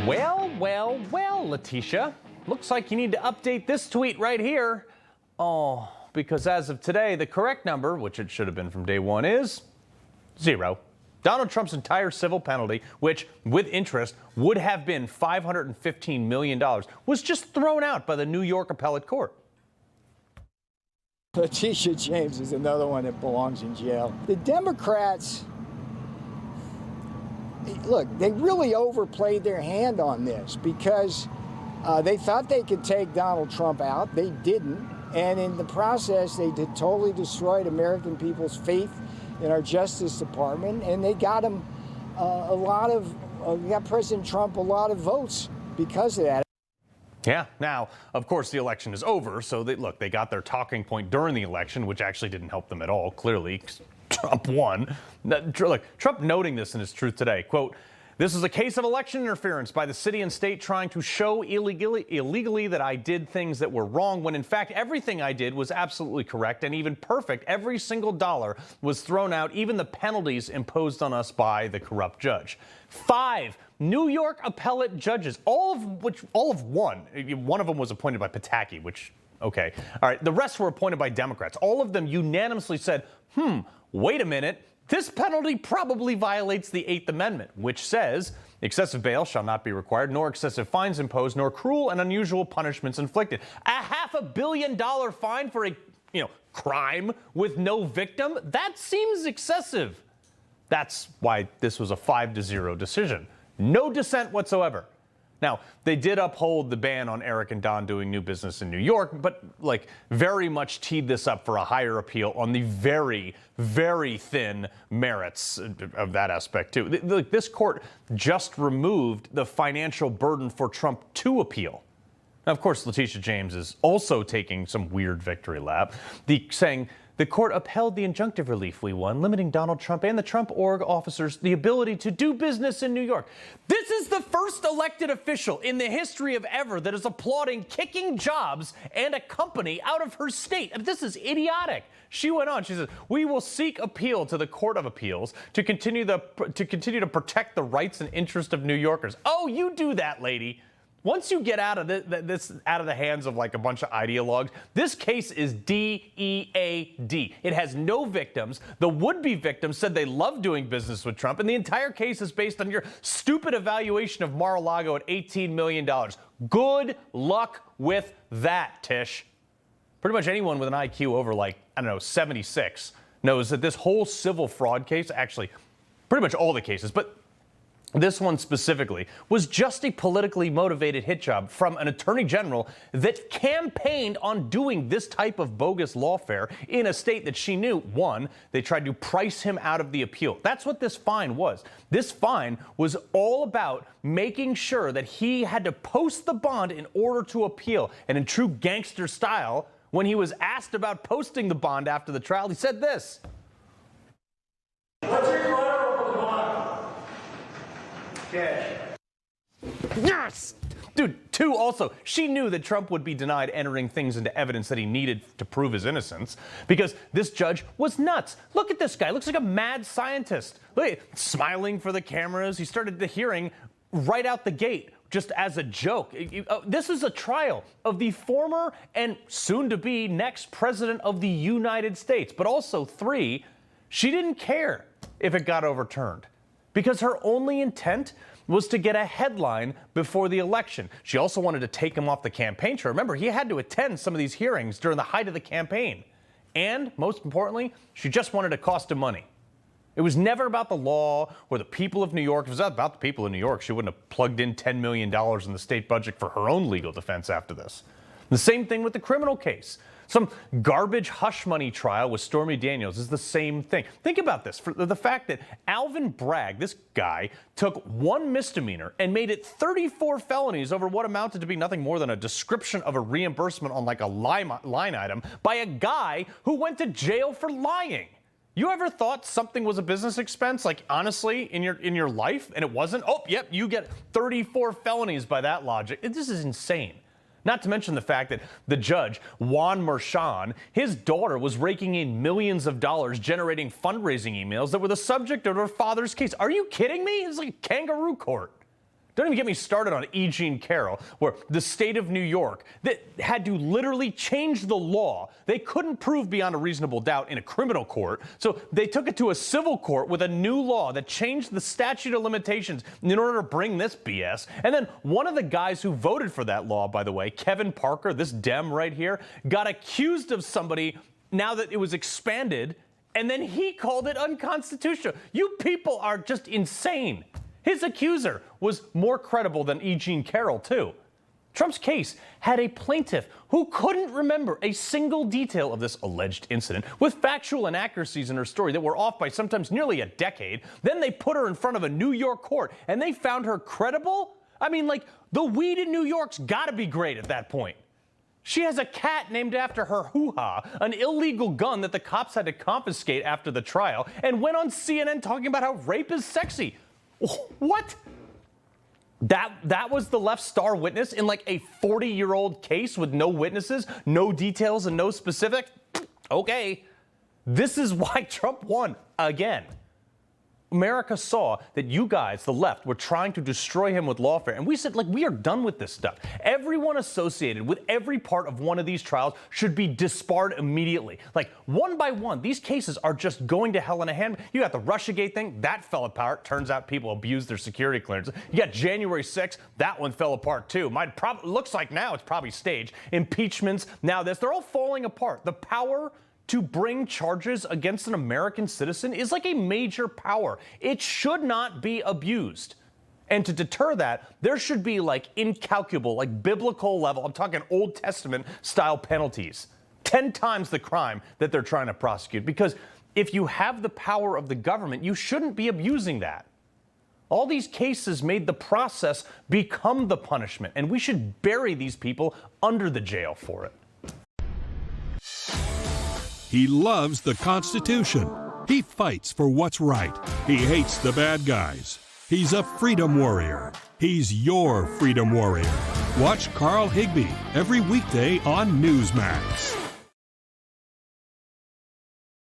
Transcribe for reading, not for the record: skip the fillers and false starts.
Well, Letitia. Looks like you need to update this tweet right here. Oh, because as of today, the correct number, which it should have been from day one, is 0. Donald Trump's entire civil penalty, which with interest would have been $515 million, was just thrown out by the New York Appellate Court. Letitia James is another one that belongs in jail. The Democrats, look, they really overplayed their hand on this because they thought they could take Donald Trump out. They didn't. And in the process, they totally destroyed American people's faith in our Justice Department. And they got him got President Trump a lot of votes because of that. Yeah. Now, of course, the election is over. So they got their talking point during the election, which actually didn't help them at all. Clearly, Trump won. Look, Trump noting this in his Truth Today, quote, "This is a case of election interference by the city and state trying to show illegally that I did things that were wrong when in fact everything I did was absolutely correct and even perfect. Every single dollar was thrown out, even the penalties imposed on us by the corrupt judge." 5 New York appellate judges, all of one. One of them was appointed by Pataki, which, okay. All right, the rest were appointed by Democrats. All of them unanimously said, wait a minute. This penalty probably violates the 8th Amendment, which says excessive bail shall not be required, nor excessive fines imposed, nor cruel and unusual punishments inflicted. A $500 million fine for a crime with no victim? That seems excessive. That's why this was a 5-0 decision. No dissent whatsoever. Now, they did uphold the ban on Eric and Don doing new business in New York, but very much teed this up for a higher appeal on the very, very thin merits of that aspect, too. This court just removed the financial burden for Trump to appeal. Now, of course, Letitia James is also taking some weird victory lap, saying the court upheld the injunctive relief we won, limiting Donald Trump and the Trump org officers the ability to do business in New York. This is the first elected official in the history of ever that is applauding kicking jobs and a company out of her state. This is idiotic. She went on. She says, "We will seek appeal to the Court of Appeals to continue to protect the rights and interests of New Yorkers." Oh, you do that, lady. Once you get out of this out of the hands of a bunch of ideologues, this case is DEAD. It has no victims. The would-be victims said they love doing business with Trump, and the entire case is based on your stupid evaluation of Mar-a-Lago at $18 million. Good luck with that, Tish. Pretty much anyone with an IQ over 76 knows that this whole civil fraud case, actually pretty much all the cases, but this one specifically, was just a politically motivated hit job from an attorney general that campaigned on doing this type of bogus lawfare in a state that she knew, one, they tried to price him out of the appeal. That's what this fine was. This fine was all about making sure that he had to post the bond in order to appeal. And in true gangster style, when he was asked about posting the bond after the trial, he said this. What's your collateral for the bond? Cash. Yes! Dude, 2, also, she knew that Trump would be denied entering things into evidence that he needed to prove his innocence because this judge was nuts. Look at this guy. Looks like a mad scientist. Look, smiling for the cameras. He started the hearing right out the gate, just as a joke. This is a trial of the former and soon-to-be next president of the United States. But also, 3, she didn't care if it got overturned, because her only intent was to get a headline before the election. She also wanted to take him off the campaign trail. Remember, he had to attend some of these hearings during the height of the campaign. And, most importantly, she just wanted to cost him money. It was never about the law or the people of New York. If it was about the people of New York, she wouldn't have plugged in $10 million in the state budget for her own legal defense after this. The same thing with the criminal case. Some garbage hush money trial with Stormy Daniels is the same thing. Think about this. For the fact that Alvin Bragg, this guy, took 1 misdemeanor and made it 34 felonies over what amounted to be nothing more than a description of a reimbursement on a line item by a guy who went to jail for lying. You ever thought something was a business expense, honestly, in your life, and it wasn't? Oh, yep, you get 34 felonies by that logic. This is insane. Not to mention the fact that the judge, Juan Merchan, his daughter was raking in millions of dollars generating fundraising emails that were the subject of her father's case. Are you kidding me? It's like a kangaroo court. Don't even get me started on E. Jean Carroll, where the state of New York that had to literally change the law. They couldn't prove beyond a reasonable doubt in a criminal court, so they took it to a civil court with a new law that changed the statute of limitations in order to bring this BS. And then one of the guys who voted for that law, by the way, Kevin Parker, this Dem right here, got accused of somebody now that it was expanded, and then he called it unconstitutional. You people are just insane. His accuser was more credible than E. Jean Carroll, too. Trump's case had a plaintiff who couldn't remember a single detail of this alleged incident, with factual inaccuracies in her story that were off by sometimes nearly a decade. Then they put her in front of a New York court, and they found her credible? I mean, like, the weed in New York's gotta be great at that point. She has a cat named after her hoo-ha, an illegal gun that the cops had to confiscate after the trial, and went on CNN talking about how rape is sexy. What? That was the left's star witness in like a 40-year-old case with no witnesses, no details, and no specific? Okay. This is why Trump won again. America saw that you guys, the left, were trying to destroy him with lawfare. And we said, like, we are done with this stuff. Everyone associated with every part of one of these trials should be disbarred immediately. Like, one by one, these cases are just going to hell in a hand. You got the Russiagate thing, that fell apart. Turns out people abused their security clearances. You got January 6th, that one fell apart too. Looks like now it's probably staged. Impeachments, now this, they're all falling apart. The power to bring charges against an American citizen is like a major power. It should not be abused. And to deter that, there should be like incalculable, like biblical level, I'm talking Old Testament style penalties, 10 times the crime that they're trying to prosecute. Because if you have the power of the government, you shouldn't be abusing that. All these cases made the process become the punishment, and we should bury these people under the jail for it. He loves the Constitution. He fights for what's right. He hates the bad guys. He's a freedom warrior. He's your freedom warrior. Watch Carl Higbie every weekday on Newsmax.